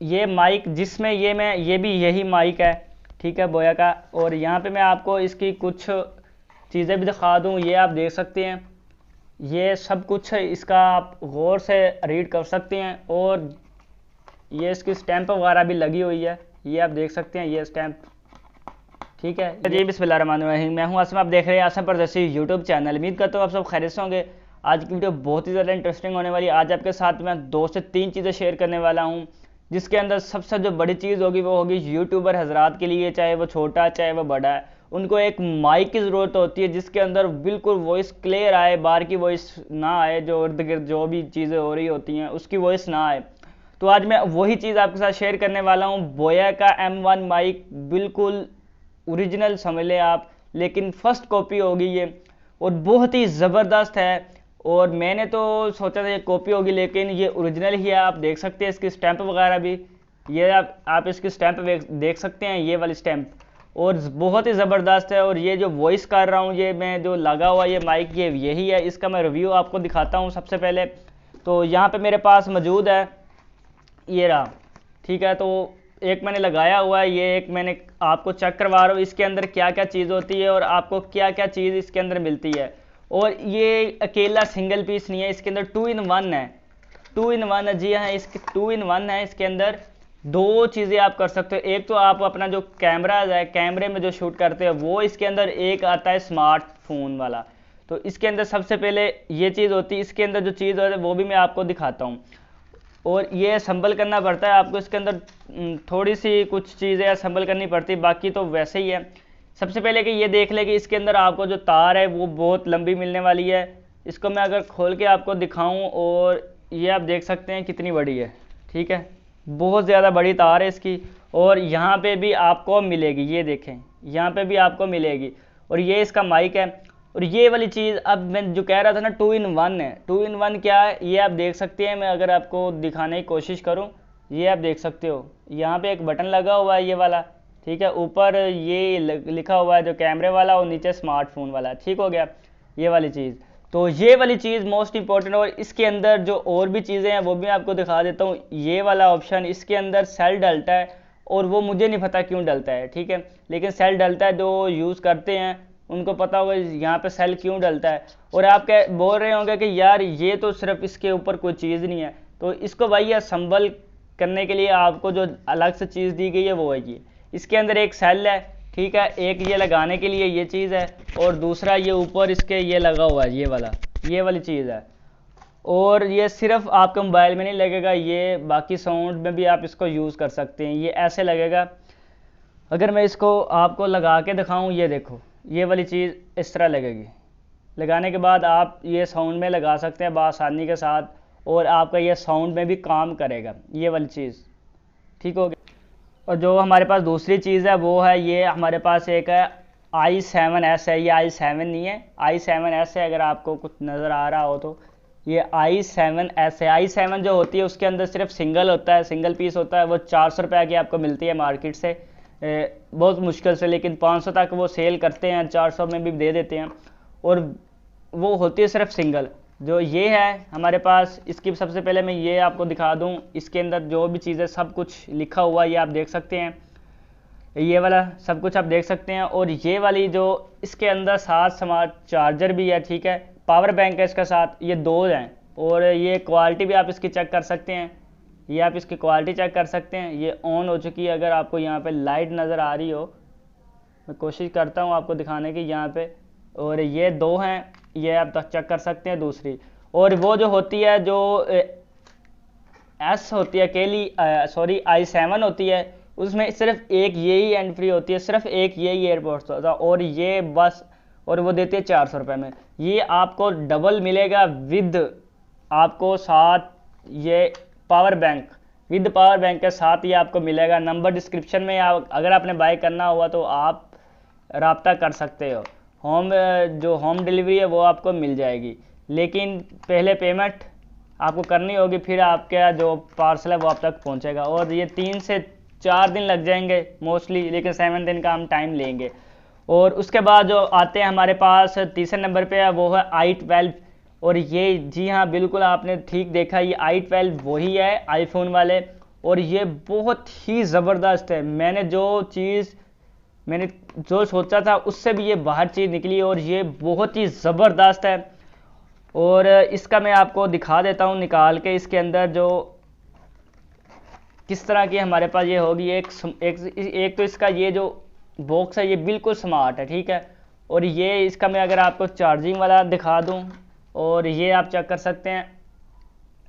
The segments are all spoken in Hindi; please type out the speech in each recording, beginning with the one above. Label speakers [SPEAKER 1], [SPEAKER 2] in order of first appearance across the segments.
[SPEAKER 1] ये माइक जिसमें ये भी यही माइक है, ठीक है, बोया का। और यहाँ पे मैं आपको इसकी कुछ चीज़ें भी दिखा दूँ, ये आप देख सकते हैं, ये सब कुछ इसका आप गौर से रीड कर सकते हैं। और ये इसकी स्टैंप वगैरह भी लगी हुई है, ये आप देख सकते हैं, ये स्टैंप, ठीक है जी। बिस्मिल्लाहिर्रहमानिर्रहीम, मैं हूं आसिम, आप देख रहे हैं आसिम परदेसी यूट्यूब चैनल। उम्मीद करता हूँ आप सब खैरियत से होंगे। आज की वीडियो बहुत ही ज़्यादा इंटरेस्टिंग होने वाली है। आज आपके साथ मैं 2 से 3 चीज़ें शेयर करने वाला हूँ, जिसके अंदर सबसे जो बड़ी चीज़ होगी वो होगी यूट्यूबर हजरात के लिए, चाहे वो छोटा चाहे वो बड़ा है, उनको एक माइक की ज़रूरत होती है जिसके अंदर बिल्कुल वॉइस क्लियर आए, बाहर की वॉइस ना आए, जो इर्द गिर्द जो भी चीज़ें हो रही होती हैं उसकी वॉइस ना आए। तो आज मैं वही चीज़ आपके साथ शेयर करने वाला हूँ, बोया का M1 माइक, बिल्कुल ओरिजिनल समझ लें आप, लेकिन फर्स्ट कॉपी होगी ये, और बहुत ही ज़बरदस्त है। और मैंने तो सोचा था ये कॉपी होगी, लेकिन ये ओरिजिनल ही है। आप देख सकते हैं इसकी स्टैंप वगैरह भी, ये आप इसकी स्टैंप देख सकते हैं, ये वाली स्टैंप, और बहुत ही ज़बरदस्त है। और ये जो वॉइस कर रहा हूँ, ये मैं जो लगा हुआ ये माइक, ये यही है। इसका मैं रिव्यू आपको दिखाता हूँ सबसे पहले। तो यहाँ पे मेरे पास मौजूद है, ये रहा, ठीक है। तो एक मैंने लगाया हुआ है, ये एक मैंने आपको चेक करवा रहा हूँ इसके अंदर क्या क्या चीज़ होती है और आपको क्या क्या चीज़ इसके अंदर मिलती है। और ये अकेला सिंगल पीस नहीं है, इसके अंदर 2 in 1 है, 2 in 1 है जी हाँ, इसके 2 in 1 है। इसके अंदर 2 चीज़ें आप कर सकते हो। एक तो आप अपना जो कैमरा है, कैमरे में जो शूट करते हो वो इसके अंदर, एक आता है स्मार्टफोन वाला। तो इसके अंदर सबसे पहले ये चीज़ होती है, इसके अंदर जो चीज़ होती है वो भी मैं आपको दिखाता हूँ। और ये असम्बल करना पड़ता है आपको, इसके अंदर थोड़ी सी कुछ चीज़ें असम्बल करनी पड़ती है, बाकी तो वैसे ही है। सबसे पहले कि ये देख ले कि इसके अंदर आपको जो तार है वो बहुत लंबी मिलने वाली है। इसको मैं अगर खोल के आपको दिखाऊं, और ये आप देख सकते हैं कितनी बड़ी है, ठीक है, बहुत ज़्यादा बड़ी तार है इसकी। और यहाँ पे भी आपको मिलेगी, ये देखें, यहाँ पे भी आपको मिलेगी। और ये इसका माइक है। और ये वाली चीज़, अब मैं जो कह रहा था ना 2 in 1 है, 2 in 1 क्या है ये आप देख सकते हैं। मैं अगर आपको दिखाने की कोशिश करूं, ये आप देख सकते हो, यहाँ पे एक बटन लगा हुआ है ये वाला, ठीक है, ऊपर ये लिखा हुआ है जो कैमरे वाला, और नीचे स्मार्टफोन वाला, ठीक हो गया ये वाली चीज़। तो ये वाली चीज़ मोस्ट इंपॉर्टेंट। और इसके अंदर जो और भी चीज़ें हैं वो भी मैं आपको दिखा देता हूँ। ये वाला ऑप्शन, इसके अंदर सेल डलता है, और वो मुझे नहीं पता क्यों डलता है, ठीक है, लेकिन सेल डलता है, जो यूज़ करते हैं उनको पता होगा यहाँ पे सेल क्यों डलता है। और आप क्या बोल रहे होंगे कि यार ये तो सिर्फ इसके ऊपर कोई चीज़ नहीं है, तो इसको भाई असम्बल करने के लिए आपको जो अलग से चीज़ दी गई है वो है ये। इसके अंदर एक सेल है, ठीक है, एक ये लगाने के लिए ये चीज़ है, और दूसरा ये ऊपर इसके ये लगा हुआ है, ये वाली चीज़ है। और ये सिर्फ आपके मोबाइल में नहीं लगेगा, ये बाकी साउंड में भी आप इसको यूज़ कर सकते हैं। ये ऐसे लगेगा, अगर मैं इसको आपको लगा के दिखाऊं, ये देखो, ये वाली चीज़ इस तरह लगेगी। लगाने के बाद आप ये साउंड में लगा सकते हैं बआसानी के साथ, और आपका ये साउंड में भी काम करेगा, ये वाली चीज़, ठीक हो गया। और जो हमारे पास दूसरी चीज़ है वो है, ये हमारे पास एक है i7s है, ये i7 नहीं है, i7s है, अगर आपको कुछ नज़र आ रहा हो तो ये i7s है। i7 जो होती है उसके अंदर सिर्फ सिंगल होता है, सिंगल पीस होता है, वो 400 रुपये की आपको मिलती है मार्केट से, बहुत मुश्किल से, लेकिन 500 तक वो सेल करते हैं, 400 में भी दे देते हैं। और वो होती है सिर्फ सिंगल। जो ये है हमारे पास, इसकी सबसे पहले मैं ये आपको दिखा दूं, इसके अंदर जो भी चीज़ें सब कुछ लिखा हुआ है ये आप देख सकते हैं, ये वाला सब कुछ आप देख सकते हैं। और ये वाली जो इसके अंदर साथ स्मार्ट चार्जर भी है, ठीक है, पावर बैंक है इसका साथ, ये 2 हैं। और ये क्वालिटी भी आप इसकी चेक कर सकते हैं, ये आप इसकी क्वालिटी चेक कर सकते हैं, ये ऑन हो चुकी है। अगर आपको यहाँ पे लाइट नज़र आ रही हो, मैं कोशिश करता हूँ आपको दिखाने की यहाँ पे। और ये 2 हैं, ये आप चेक कर सकते हैं दूसरी। और वो जो होती है, जो एस होती है अकेली, सॉरी i7 होती है, उसमें सिर्फ एक यही एंड फ्री होती है, सिर्फ एक यही एयरपोर्ट्स होता है, और ये बस, और वो देते हैं 400 रुपये में। ये आपको डबल मिलेगा विद आपको साथ ये power bank, with power bank के साथ ये आपको मिलेगा। नंबर डिस्क्रिप्शन में, अगर आपने बाय करना हुआ तो आप रब्ता कर सकते हो। जो होम डिलीवरी है वो आपको मिल जाएगी, लेकिन पहले पेमेंट आपको करनी होगी, फिर आपका जो पार्सल है वो आप तक पहुंचेगा। और ये 3 से 4 दिन लग जाएंगे मोस्टली, लेकिन 7 दिन का हम टाइम लेंगे। और उसके बाद जो आते हैं हमारे पास तीसरे नंबर पे है, वो है i12। और ये जी हाँ, बिल्कुल आपने ठीक देखा, ये i12 वही है आईफोन वाले। और ये बहुत ही ज़बरदस्त है। मैंने जो सोचा था उससे भी ये बाहर चीज़ निकली और ये बहुत ही ज़बरदस्त है। और इसका मैं आपको दिखा देता हूँ निकाल के, इसके अंदर जो किस तरह की हमारे पास ये होगी। एक तो इसका ये जो बॉक्स है ये बिल्कुल स्मार्ट है, ठीक है। और ये इसका मैं अगर आपको चार्जिंग वाला दिखा दूँ, और ये आप चेक कर सकते हैं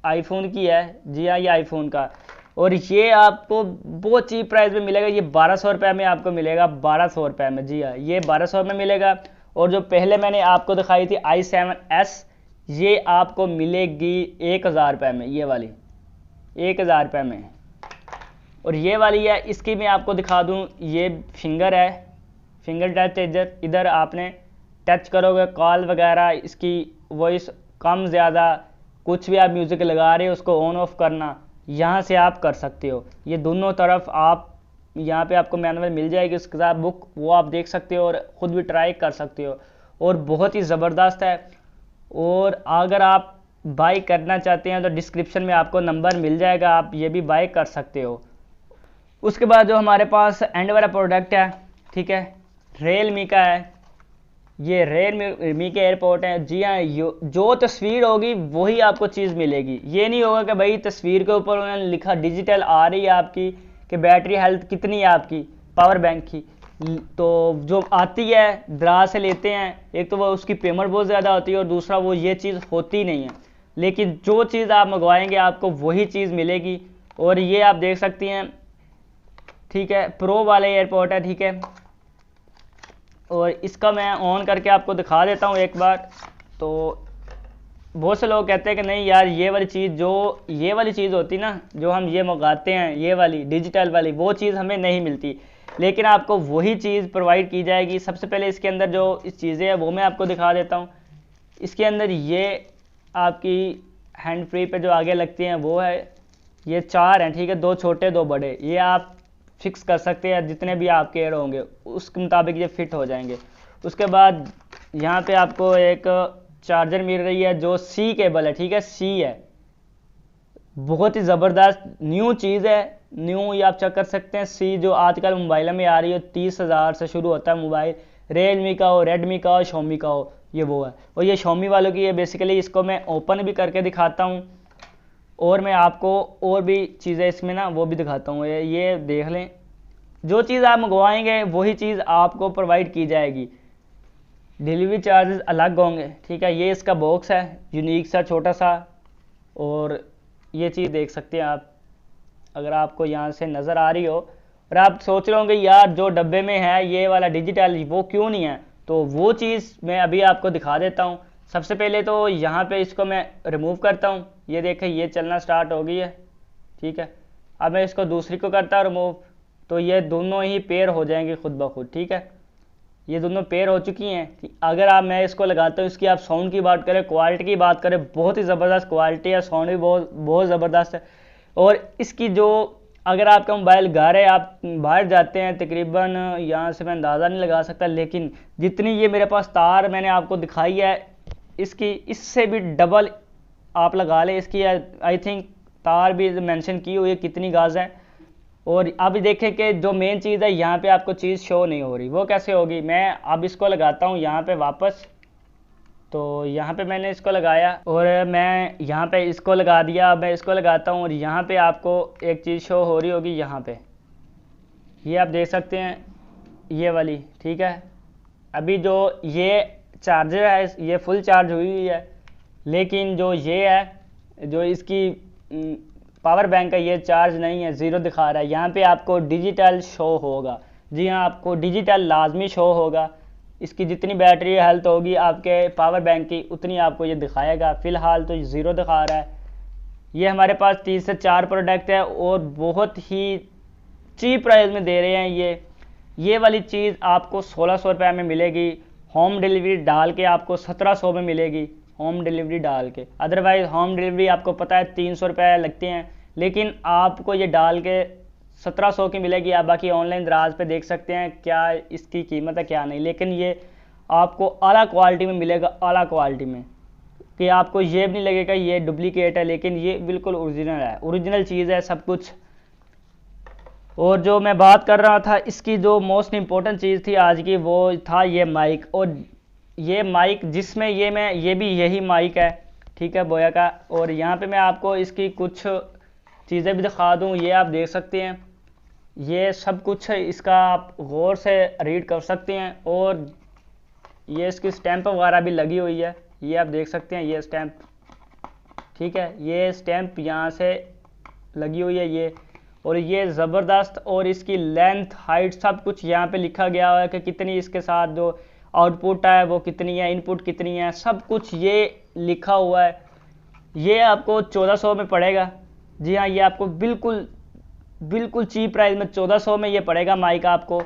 [SPEAKER 1] आईफोन की है, जी हाँ ये आईफोन का। और ये आपको बहुत चीप प्राइस में मिलेगा, ये 1200 रुपये में आपको मिलेगा, 1200 रुपये में, जी हाँ ये 1200 में मिलेगा। और जो पहले मैंने आपको दिखाई थी i7s, ये आपको मिलेगी 1000 रुपये में, ये वाली 1000 रुपये में। और ये वाली है, इसकी मैं आपको दिखा दूं, ये फिंगर है, फिंगर टच। इधर आपने टच करोगे, कॉल वगैरह, इसकी वॉइस कम ज़्यादा, कुछ भी आप म्यूज़िक लगा रहे हो उसको ऑन ऑफ करना यहाँ से आप कर सकते हो। ये दोनों तरफ आप यहाँ पे आपको मैनुअल मिल जाएगी, उसके साथ बुक, वो आप देख सकते हो और ख़ुद भी ट्राई कर सकते हो। और बहुत ही ज़बरदस्त है। और अगर आप बाई करना चाहते हैं तो डिस्क्रिप्शन में आपको नंबर मिल जाएगा, आप ये भी बाई कर सकते हो। उसके बाद जो हमारे पास एंड वाला प्रोडक्ट है, ठीक है, रियलमी का है। ये रियलमी के एयरपोर्ट हैं, जी हाँ। जो तस्वीर होगी वही आपको चीज़ मिलेगी। ये नहीं होगा कि भाई तस्वीर के ऊपर उन्होंने लिखा डिजिटल आ रही है आपकी, कि बैटरी हेल्थ कितनी है आपकी पावर बैंक की, तो जो आती है दराज से लेते हैं, एक तो वो उसकी पेमेंट बहुत ज़्यादा होती है और दूसरा वो ये चीज़ होती नहीं है। लेकिन जो चीज़ आप मंगवाएंगे आपको वही चीज़ मिलेगी। और ये आप देख सकती हैं, ठीक है, प्रो वाले एयरपोर्ट है, ठीक है। और इसका मैं ऑन करके आपको दिखा देता हूँ एक बार। तो बहुत से लोग कहते हैं कि नहीं यार ये वाली चीज़ होती ना, जो हम ये मंगाते हैं, ये वाली डिजिटल वाली, वो चीज़ हमें नहीं मिलती। लेकिन आपको वही चीज़ प्रोवाइड की जाएगी। सबसे पहले इसके अंदर जो इस चीज़ें हैं वो मैं आपको दिखा देता हूँ। इसके अंदर ये आपकी हैंड फ्री पे जो आगे लगती हैं वो है, ये 4 हैं, ठीक है, 2 छोटे 2 बड़े। ये आप फिक्स कर सकते हैं, जितने भी आपके एयर होंगे उसके मुताबिक ये फिट हो जाएंगे। उसके बाद यहाँ पे आपको एक चार्जर मिल रही है जो सी केबल है, ठीक है, सी है। बहुत ही ज़बरदस्त न्यू चीज़ है, न्यू ये आप चेक कर सकते हैं। सी जो आजकल मोबाइल में आ रही है, 30,000 से शुरू होता है मोबाइल, रियलमी का हो, रेडमी का हो, शॉमी का हो, ये वो है। और ये शॉमी वालों की है बेसिकली। इसको मैं ओपन भी करके दिखाता हूँ और मैं आपको और भी चीज़ें इसमें ना वो भी दिखाता हूँ। ये देख लें, जो चीज़ आप मंगवाएंगे वही चीज़ आपको प्रोवाइड की जाएगी। डिलीवरी चार्जेस अलग होंगे, ठीक है। ये इसका बॉक्स है, यूनिक सा छोटा सा। और ये चीज़ देख सकते हैं आप, अगर आपको यहाँ से नज़र आ रही हो। और आप सोच रहे होंगे यार जो डब्बे में है ये वाला डिजिटल वो क्यों नहीं है, तो वो चीज़ मैं अभी आपको दिखा देता हूँ। सबसे पहले तो यहाँ पे इसको मैं रिमूव करता हूँ, ये देखें ये चलना स्टार्ट हो गई है, ठीक है। अब मैं इसको दूसरी को करता हूँ रिमूव, तो ये दोनों ही पेयर हो जाएंगे खुद ब खुद, ठीक है। ये दोनों पेयर हो चुकी हैं। अगर मैं इसको लगाता हूँ, इसकी आप साउंड की बात करें, क्वालिटी की बात करें, बहुत ही ज़बरदस्त क्वालिटी है, साउंड भी बहुत ज़बरदस्त है। और इसकी जो अगर आपका मोबाइल घर है, आप बाहर जाते हैं, तकरीबन यहाँ से मैं अंदाज़ा नहीं लगा सकता, लेकिन जितनी ये मेरे पास तार मैंने आपको दिखाई है, इसकी इससे भी डबल आप लगा लें। इसकी आई थिंक तार भी मेंशन की हुई है कितनी गाज है। और अब देखें कि जो मेन चीज़ है, यहाँ पे आपको चीज़ शो नहीं हो रही, वो कैसे होगी। मैं अब इसको लगाता हूँ यहाँ पे वापस, तो यहाँ पे मैंने इसको लगाया और मैं यहाँ पे इसको लगा दिया। अब मैं इसको लगाता हूँ और यहाँ पे आपको एक चीज़ शो हो रही होगी, यहाँ पे ये आप देख सकते हैं, ये वाली, ठीक है। अभी जो ये चार्जर है ये फुल चार्ज हुई है, लेकिन जो ये है, जो इसकी पावर बैंक है, ये चार्ज नहीं है, ज़ीरो दिखा रहा है। यहाँ पे आपको डिजिटल शो होगा, जी हाँ, आपको डिजिटल लाजमी शो होगा। इसकी जितनी बैटरी हेल्थ होगी आपके पावर बैंक की, उतनी आपको ये दिखाएगा। फ़िलहाल तो ज़ीरो दिखा रहा है। ये हमारे पास 3 से 4 प्रोडक्ट है और बहुत ही चीप प्राइस में दे रहे हैं। ये वाली चीज़ आपको 1600 रुपये में मिलेगी। होम डिलीवरी डाल के आपको 1700 में मिलेगी, होम डिलीवरी डाल के। अदरवाइज़ होम डिलीवरी आपको पता है 300 रुपये लगते हैं, लेकिन आपको ये डाल के 1700 की मिलेगी। आप बाकी ऑनलाइन दराज पे देख सकते हैं क्या इसकी कीमत है क्या नहीं, लेकिन ये आपको आला क्वालिटी में मिलेगा, आला क्वालिटी में, कि आपको ये भी नहीं लगेगा ये डुप्लीकेट है, लेकिन ये बिल्कुल ओरिजिनल है, ओरिजिनल चीज़ है सब कुछ। और जो मैं बात कर रहा था, इसकी जो मोस्ट इम्पोर्टेंट चीज़ थी आज की, वो था ये माइक। और ये माइक जिसमें ये भी यही माइक है, ठीक है, बोया का। और यहाँ पे मैं आपको इसकी कुछ चीज़ें भी दिखा दूँ, ये आप देख सकते हैं। ये सब कुछ है, इसका आप गौर से रीड कर सकते हैं। और ये इसकी स्टैंप वगैरह भी लगी हुई है, ये आप देख सकते हैं, ये स्टैंप, ठीक है, ये स्टैंप यहाँ से लगी हुई है ये। और ये ज़बरदस्त, और इसकी लेंथ, हाइट, सब कुछ यहाँ पे लिखा गया हुआ है कि कितनी इसके साथ जो आउटपुट है वो कितनी है, इनपुट कितनी है, सब कुछ ये लिखा हुआ है। ये आपको 1400 में पड़ेगा। जी हाँ, ये आपको बिल्कुल बिल्कुल चीप प्राइस में 1400 में ये पड़ेगा माइक आपको,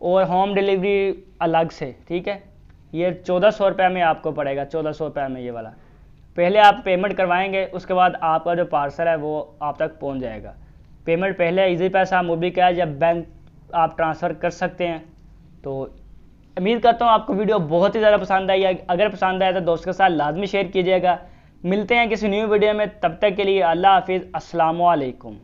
[SPEAKER 1] और होम डिलीवरी अलग से, ठीक है। ये 1400 रुपये में आपको पड़ेगा, 1400 रुपये में ये वाला। पहले आप पेमेंट करवाएंगे, उसके बाद आपका जो पार्सल है वो आप तक पहुंच जाएगा। पेमेंट पहले इजी पैसा, मोबी कैश या बैंक आप ट्रांसफ़र कर सकते हैं। तो उम्मीद करता हूँ आपको वीडियो बहुत ही ज़्यादा पसंद आई। अगर पसंद आया तो दोस्तों के साथ लाजमी शेयर कीजिएगा। मिलते हैं किसी न्यू वीडियो में, तब तक के लिए अल्लाह हाफिज़, अस्सलामु अलैकुम।